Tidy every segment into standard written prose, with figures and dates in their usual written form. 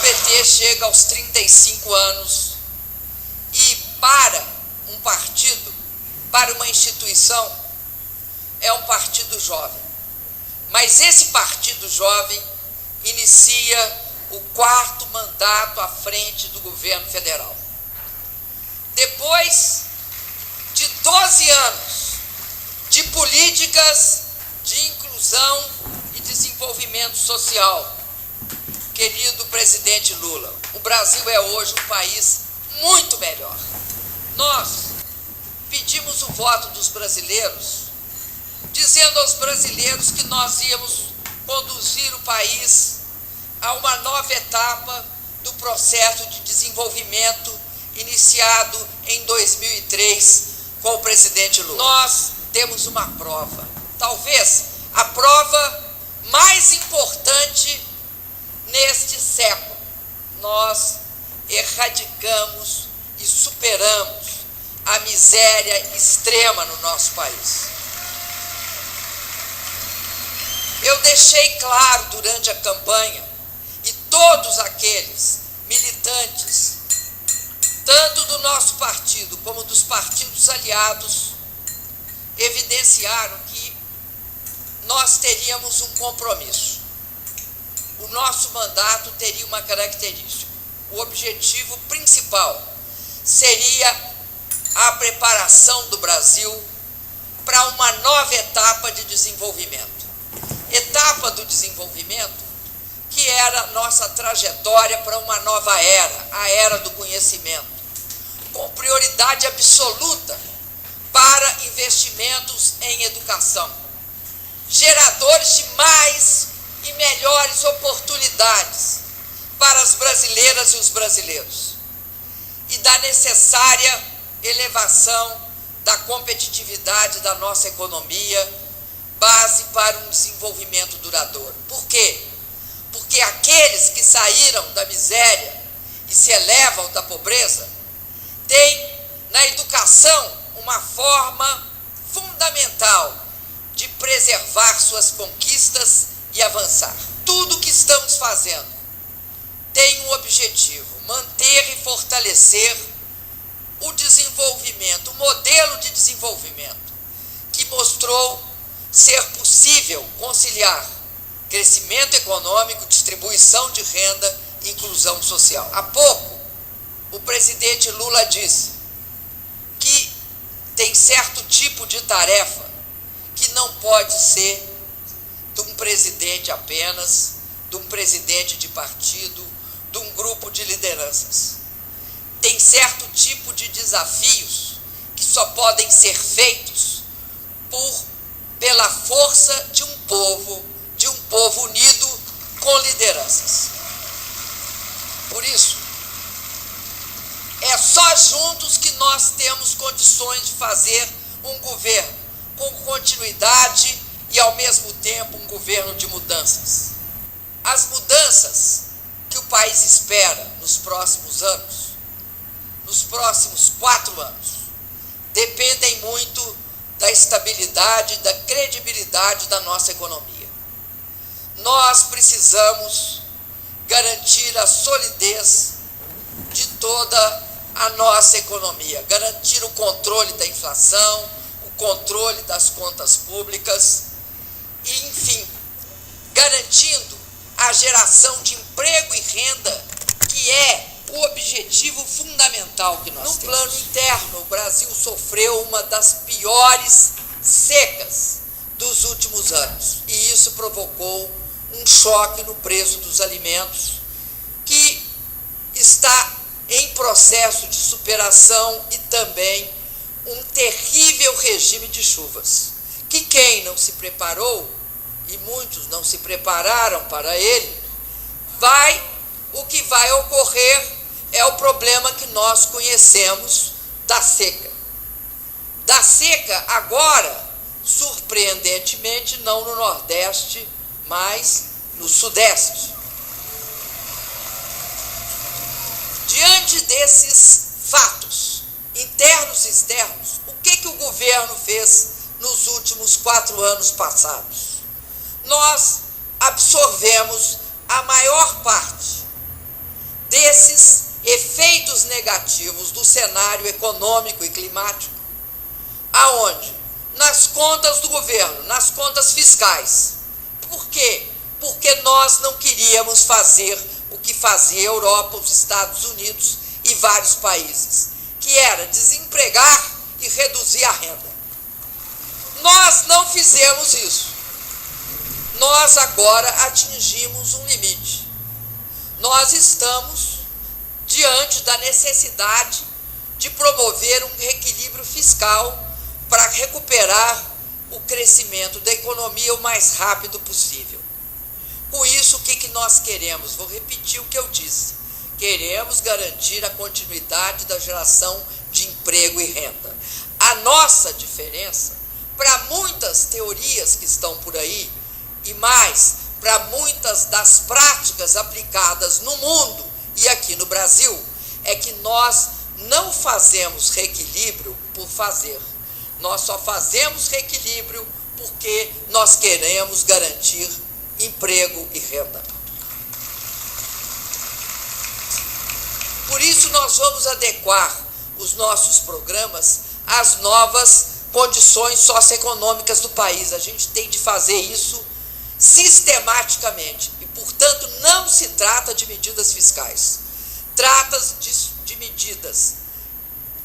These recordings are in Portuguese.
PT chega aos 35 anos e para um partido, para uma instituição, é um partido jovem. Mas esse partido jovem inicia o 4º mandato à frente do governo federal. Depois de 12 anos de políticas de inclusão e desenvolvimento social, querido presidente Lula, o Brasil é hoje um país muito melhor. Nós pedimos o voto dos brasileiros, dizendo aos brasileiros que nós íamos conduzir o país a uma nova etapa do processo de desenvolvimento iniciado em 2003 com o presidente Lula. Nós temos uma prova, talvez a prova mais importante neste século. Nós erradicamos e superamos a miséria extrema no nosso país. Eu deixei claro durante a campanha, e todos aqueles militantes, tanto do nosso partido como dos partidos aliados, evidenciaram que nós teríamos um compromisso. O nosso mandato teria uma característica. O objetivo principal seria a preparação do Brasil para uma nova etapa de desenvolvimento. Etapa do desenvolvimento que era nossa trajetória para uma nova era, a era do conhecimento, com prioridade absoluta para investimentos em educação, geradores de mais e melhores oportunidades para as brasileiras e os brasileiros, e da necessária elevação da competitividade da nossa economia, base para um desenvolvimento duradouro. Por quê? Porque aqueles que saíram da miséria e se elevam da pobreza têm na educação uma forma fundamental de preservar suas conquistas e avançar. Tudo o que estamos fazendo tem um objetivo: manter e fortalecer o desenvolvimento, o modelo de desenvolvimento que mostrou ser possível conciliar crescimento econômico, distribuição de renda e inclusão social. Há pouco, o presidente Lula disse que tem certo tipo de tarefa que não pode ser de um presidente apenas, de um presidente de partido, de um grupo de lideranças. Tem certo tipo de desafios que só podem ser feitos pela força de um povo unido com lideranças. Por isso, é só juntos que nós temos condições de fazer um governo com continuidade e, ao mesmo tempo, um governo de mudanças. As mudanças que o país espera nos próximos anos, nos próximos 4 anos, dependem muito da estabilidade e da credibilidade da nossa economia. Nós precisamos garantir a solidez de toda a nossa economia, garantir o controle da inflação, o controle das contas públicas e, enfim, garantindo a geração de emprego e renda, que é o objetivo fundamental que nós temos. No plano interno, o Brasil sofreu uma das piores secas dos últimos anos, e isso provocou um choque no preço dos alimentos, que está em processo de superação, e também um terrível regime de chuvas, que quem não se preparou, e muitos não se prepararam para ele, o que vai ocorrer é o problema que nós conhecemos da seca. Da seca agora, surpreendentemente, não no Nordeste, mas no Sudeste. Diante desses fatos, internos e externos, o que o governo fez nos últimos 4 anos passados? Nós absorvemos a maior parte desses efeitos negativos do cenário econômico e climático, aonde? Nas contas do governo, nas contas fiscais. Por quê? Porque nós não queríamos fazer o que fazia a Europa, os Estados Unidos e vários países, que era desempregar e reduzir a renda. Nós não fizemos isso. Nós agora atingimos um limite. Nós estamos diante da necessidade de promover um reequilíbrio fiscal para recuperar o crescimento da economia o mais rápido possível. Com isso, o que nós queremos? Vou repetir o que eu disse. Queremos garantir a continuidade da geração de emprego e renda. A nossa diferença, para muitas teorias que estão por aí, e mais, para muitas das práticas aplicadas no mundo e aqui no Brasil, é que nós não fazemos reequilíbrio por fazer. Nós só fazemos reequilíbrio porque nós queremos garantir emprego e renda. Por isso, nós vamos adequar os nossos programas às novas condições socioeconômicas do país. A gente tem de fazer isso sistematicamente. E, portanto, não se trata de medidas fiscais. Trata-se de medidas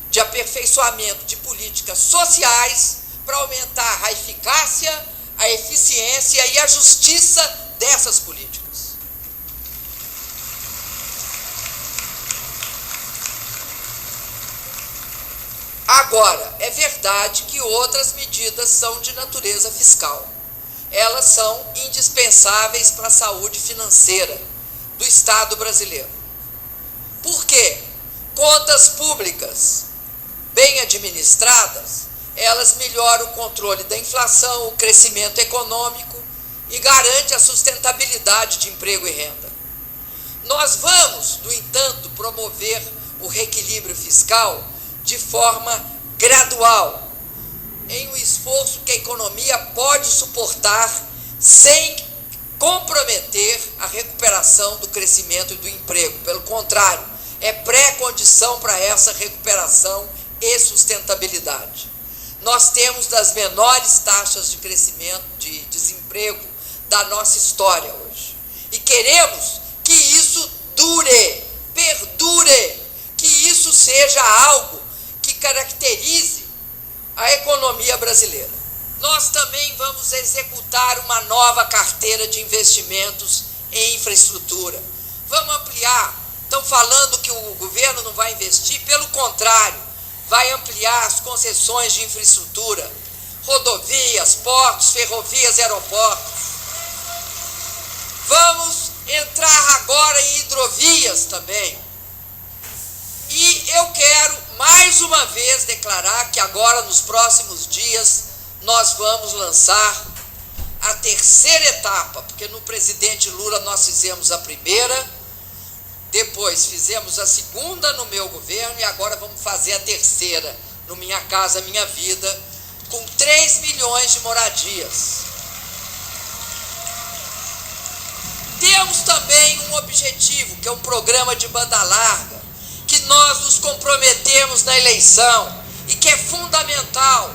de aperfeiçoamento de políticas sociais para aumentar a eficácia, a eficiência e a justiça dessas políticas. Agora, é verdade que outras medidas são de natureza fiscal. Elas são indispensáveis para a saúde financeira do Estado brasileiro. Por quê? Contas públicas bem administradas, elas melhoram o controle da inflação, o crescimento econômico e garante a sustentabilidade de emprego e renda. Nós vamos, no entanto, promover o reequilíbrio fiscal de forma gradual, em um esforço que a economia pode suportar sem comprometer a recuperação do crescimento e do emprego. Pelo contrário, é pré-condição para essa recuperação e sustentabilidade. Nós temos das menores taxas de crescimento, de desemprego da nossa história hoje. E queremos que isso dure, perdure, que isso seja algo que caracterize a economia brasileira. Nós também vamos executar uma nova carteira de investimentos em infraestrutura. Vamos ampliar. Estão falando que o governo não vai investir, pelo contrário, vai ampliar as concessões de infraestrutura, rodovias, portos, ferrovias, aeroportos. Vamos entrar agora em hidrovias também. E eu quero, mais uma vez, declarar que agora, nos próximos dias, nós vamos lançar a terceira etapa, porque no presidente Lula nós fizemos a primeira, depois fizemos a segunda no meu governo e agora vamos fazer a terceira no Minha Casa Minha Vida, com 3 milhões de moradias. Temos também um objetivo, que é um programa de banda larga, que nós nos comprometemos na eleição e que é fundamental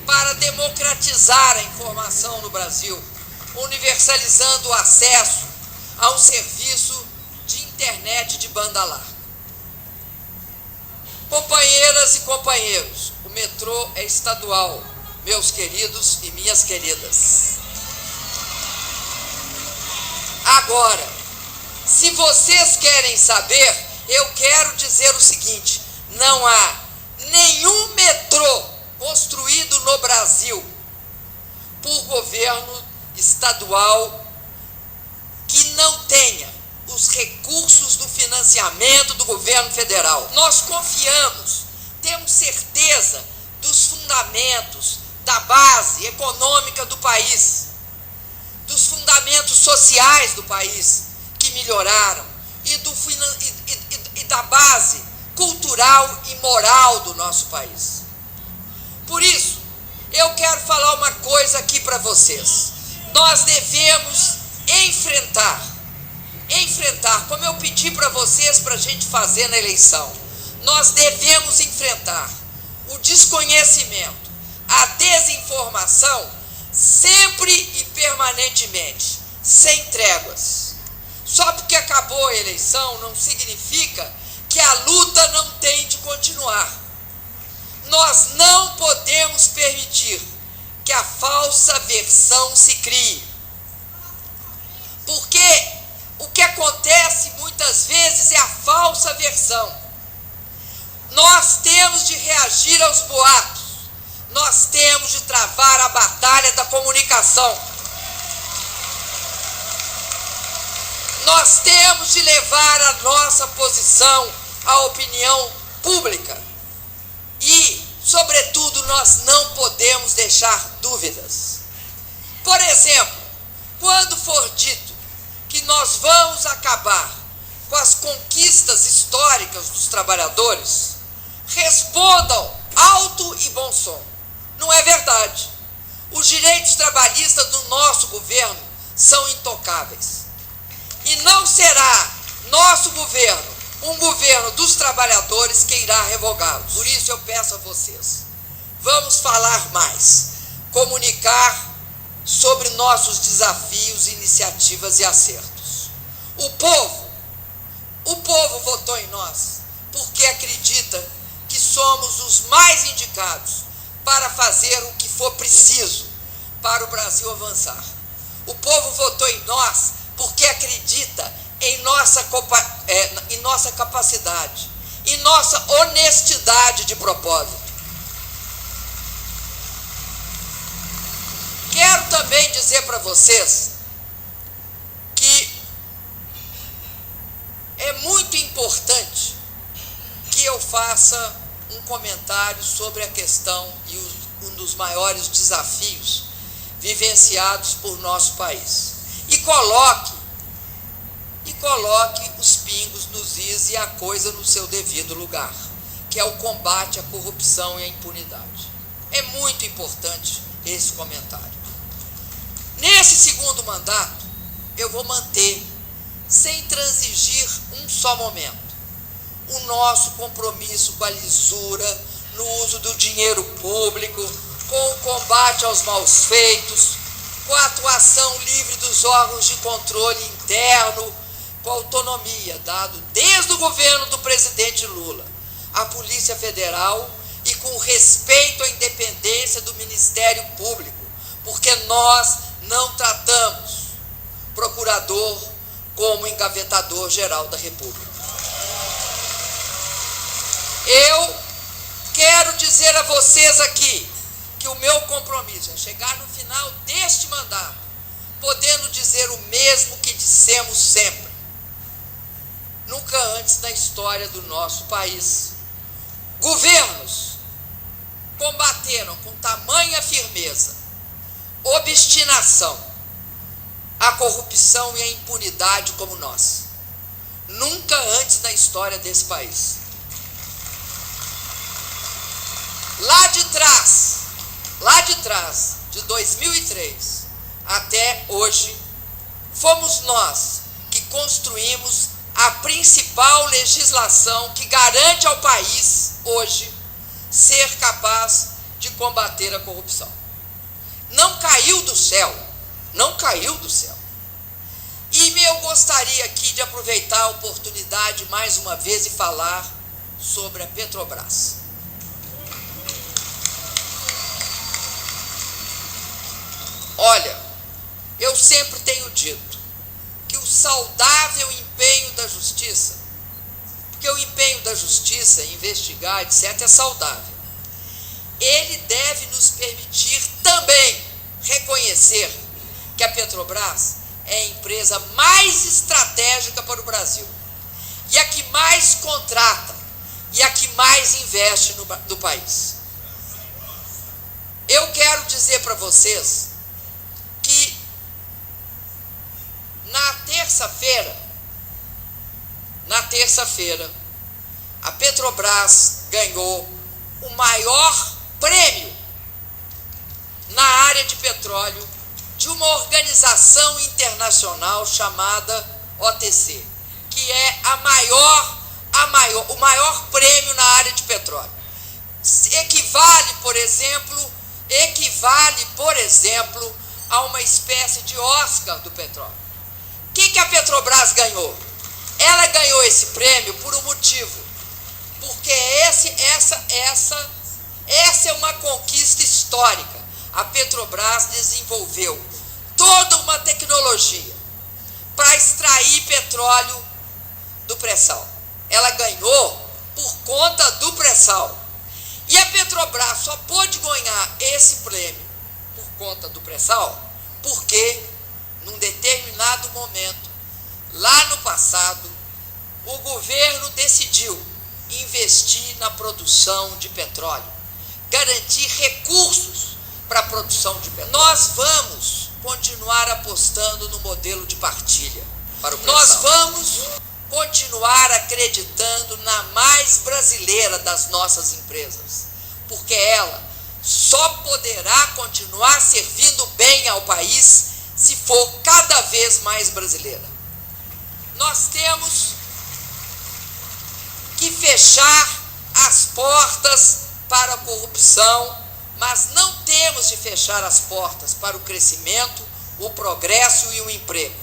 para democratizar a informação no Brasil, universalizando o acesso a um serviço de internet de banda larga. Companheiras e companheiros, o metrô é estadual, meus queridos e minhas queridas. Agora, se vocês querem saber, eu quero dizer o seguinte: não há nenhum metrô construído no Brasil por governo estadual que não tenha os recursos do financiamento do governo federal. Nós confiamos, temos certeza dos fundamentos, da base econômica do país, dos fundamentos sociais do país que melhoraram e da base cultural e moral do nosso país. Por isso, eu quero falar uma coisa aqui para vocês. Nós devemos enfrentar enfrentar, como eu pedi para vocês para a gente fazer na eleição, nós devemos enfrentar o desconhecimento, a desinformação, sempre e permanentemente, sem tréguas. Só porque acabou a eleição não significa que a luta não tem de continuar. Nós não podemos permitir que a falsa versão se crie. Porque o que acontece muitas vezes é a falsa versão. Nós temos de reagir aos boatos. Nós temos de travar a batalha da comunicação. Nós temos de levar a nossa posição à opinião pública. E, sobretudo, nós não podemos deixar dúvidas. Por exemplo, quando for dito que nós vamos acabar com as conquistas históricas dos trabalhadores, respondam alto e bom som. Não é verdade. Os direitos trabalhistas do nosso governo são intocáveis. E não será nosso governo, um governo dos trabalhadores, que irá revogá-los. Por isso eu peço a vocês, vamos falar mais, comunicar sobre nossos desafios, iniciativas e acertos. O povo votou em nós porque acredita que somos os mais indicados para fazer o que for preciso para o Brasil avançar. O povo votou em nós porque acredita em nossa capacidade, em nossa honestidade de propósito. Quero também dizer para vocês que é muito importante que eu faça um comentário sobre a questão e um dos maiores desafios vivenciados por nosso país. E coloque os pingos nos is e a coisa no seu devido lugar, que é o combate à corrupção e à impunidade. É muito importante esse comentário. Nesse segundo mandato, eu vou manter, sem transigir um só momento, o nosso compromisso com a lisura, no uso do dinheiro público, com o combate aos maus feitos, com a atuação livre dos órgãos de controle interno, com a autonomia dado desde o governo do presidente Lula à Polícia Federal e com respeito à independência do Ministério Público, porque nós não tratamos procurador como engavetador-geral da República. Eu quero dizer a vocês aqui que o meu compromisso é chegar no final deste mandato, podendo dizer o mesmo que dissemos sempre. Nunca antes na história do nosso país, governos combateram com tamanha firmeza, obstinação, a corrupção e a impunidade como nós. Nunca antes na história desse país. Lá de trás, de 2003 até hoje, fomos nós que construímos a principal legislação que garante ao país, hoje, ser capaz de combater a corrupção. Não caiu do céu, não caiu do céu. E eu gostaria aqui de aproveitar a oportunidade mais uma vez e falar sobre a Petrobras. Olha, eu sempre tenho dito que o saudável empenho da justiça, porque o empenho da justiça, investigar, etc., é saudável, ele deve nos permitir também reconhecer que a Petrobras é a empresa mais estratégica para o Brasil, e a que mais contrata, e a que mais investe no país. Eu quero dizer para vocês que na terça-feira, a Petrobras ganhou o maior prêmio na área de petróleo de uma organização internacional chamada OTC, que é o maior prêmio na área de petróleo. Equivale, por exemplo, a uma espécie de Oscar do petróleo. O que a Petrobras ganhou? Ela ganhou esse prêmio por um motivo, porque essa é uma conquista histórica. A Petrobras desenvolveu toda uma tecnologia para extrair petróleo do pré-sal. Ela ganhou por conta do pré-sal. E a Petrobras só pôde ganhar esse prêmio por conta do pré-sal porque, num determinado momento, lá no passado, o governo decidiu investir na produção de petróleo, garantir recursos para a produção de petróleo. Nós vamos continuar apostando no modelo de partilha para o pré-sal. Nós vamos continuar acreditando na mais brasileira das nossas empresas, porque ela só poderá continuar servindo bem ao país se for cada vez mais brasileira. Nós temos que fechar as portas para a corrupção, mas não temos de fechar as portas para o crescimento, o progresso e o emprego.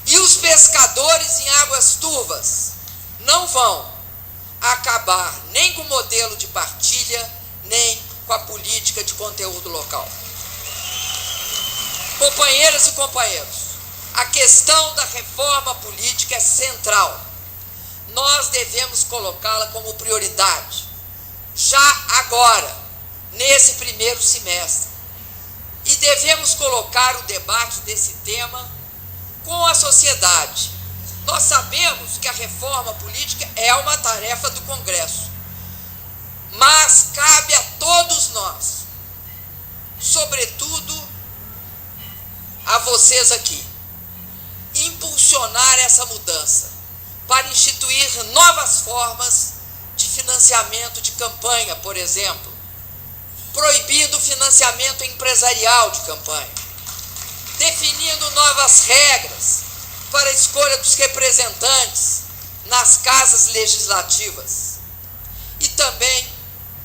E os pescadores em águas turvas não vão acabar nem com o modelo de partilha, nem com a política de conteúdo local. Companheiras e companheiros, a questão da reforma política é central. Nós devemos colocá-la como prioridade, já agora, nesse primeiro semestre. E devemos colocar o debate desse tema com a sociedade. Nós sabemos que a reforma política é uma tarefa do Congresso, mas cabe a todos nós, sobretudo a vocês aqui, impulsionar essa mudança para instituir novas formas de financiamento de campanha, por exemplo, proibindo o financiamento empresarial de campanha, definindo novas regras para a escolha dos representantes nas casas legislativas e também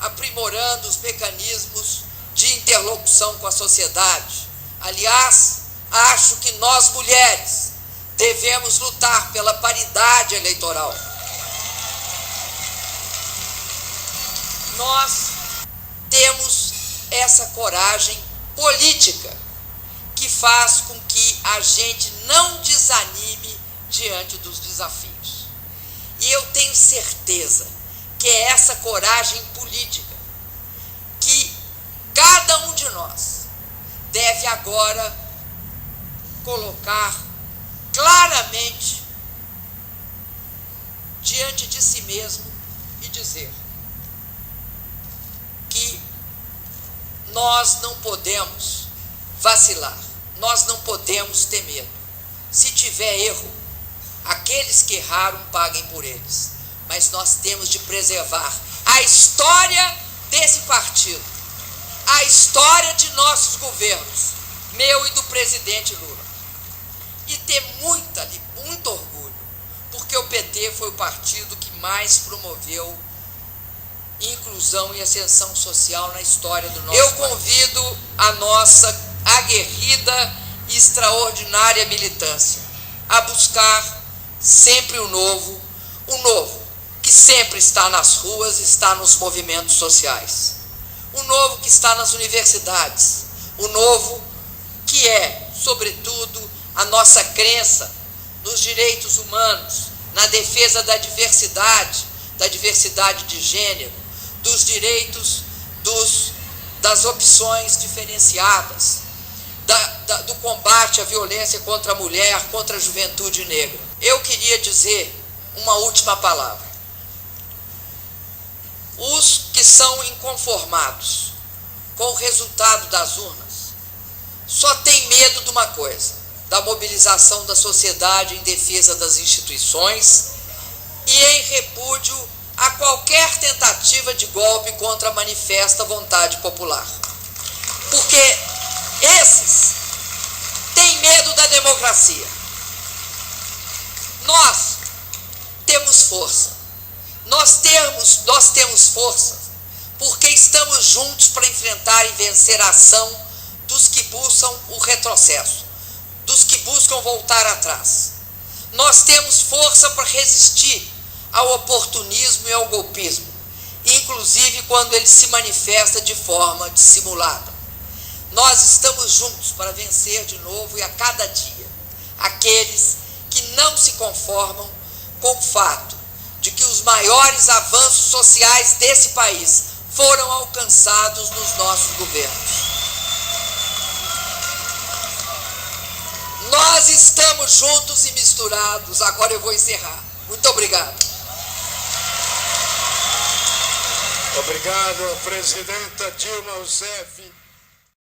aprimorando os mecanismos de interlocução com a sociedade. Aliás, acho que nós, mulheres, devemos lutar pela paridade eleitoral. Nós temos essa coragem política que faz com que a gente não desanime diante dos desafios. E eu tenho certeza que é essa coragem política que cada um de nós deve agora colocar claramente diante de si mesmo e dizer que nós não podemos vacilar, nós não podemos ter medo. Se tiver erro, aqueles que erraram paguem por eles, mas nós temos de preservar a história desse partido, a história de nossos governos, meu e do presidente Lula, e ter muito orgulho, porque o PT foi o partido que mais promoveu inclusão e ascensão social na história do nosso país. Eu convido a nossa aguerrida e extraordinária militância a buscar sempre o novo que sempre está nas ruas, está nos movimentos sociais, o novo que está nas universidades, o novo que é, sobretudo, a nossa crença nos direitos humanos, na defesa da diversidade de gênero, dos direitos das opções diferenciadas, do combate à violência contra a mulher, contra a juventude negra. Eu queria dizer uma última palavra. Os que são inconformados com o resultado das urnas só têm medo de uma coisa: da mobilização da sociedade em defesa das instituições e em repúdio a qualquer tentativa de golpe contra a manifesta vontade popular. Porque esses têm medo da democracia. Nós temos força. Nós temos força porque estamos juntos para enfrentar e vencer a ação dos que buscam o retrocesso, dos que buscam voltar atrás. Nós temos força para resistir ao oportunismo e ao golpismo, inclusive quando ele se manifesta de forma dissimulada. Nós estamos juntos para vencer de novo e a cada dia aqueles que não se conformam com o fato de que os maiores avanços sociais desse país foram alcançados nos nossos governos. Nós estamos juntos e misturados. Agora eu vou encerrar. Muito obrigado. Obrigado, presidenta Dilma Rousseff.